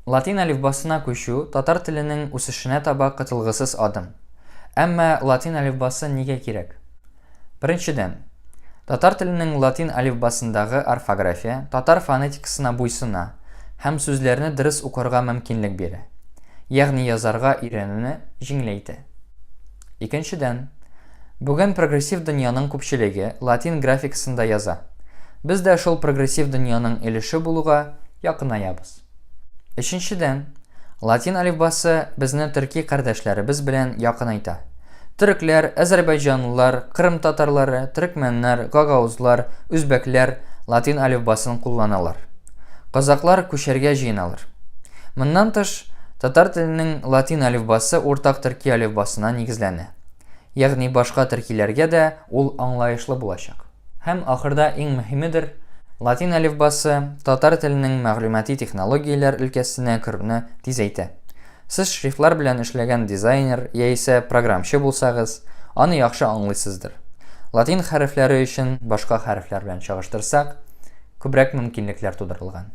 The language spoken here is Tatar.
Латин әлифбасына күчү татар теленең үсешенә таба кытылгысыз адым. Әмма латин әлифбасы нигә кирәк? Беренчедән, татар теленең латин әлифбасындагы орфография татар фонетикасына буйсына һәм сүзләрне дөрес укырга мөмкинлек бирә, ягъни язарга өйрәнүне җиңеләйтә. Икенчедән, бүген прогрессив дөньяның күпчелеге латин графикасында яза. Без дә шул прогрессив дөньяның өлеше булуга якынаябыз. Өченчедән, латин әлифбасы безне төрки кардәшләребез белән якынайта. Төрекләр, азәрбайҗанлылар, кырым татарлары, төрекмәннәр, гагаузлар, үзбәкләр латин әлифбасын кулланалар. Казаклар күчәргә җыеналар. Моннан тыш, татар теленең латин әлифбасы уртак төрки әлифбасына нигезләнә. Ягъни башка төркиләргә дә ул аңлаешлы булачак. Һәм ахырда иң мөһимедер, латин әлифбасы татар теленең мәгълүмати технологияләр өлкәсенә керүне тизәйтә. Сез шрифтлар белән эшләгән дизайнер яисә программчы булсагыз, аны яхшы аңлыйсыздыр. Латин хәрефләре өчен башка хәрефләр белән чагыштырсак, күбрәк мөмкинлекләр тудырылган.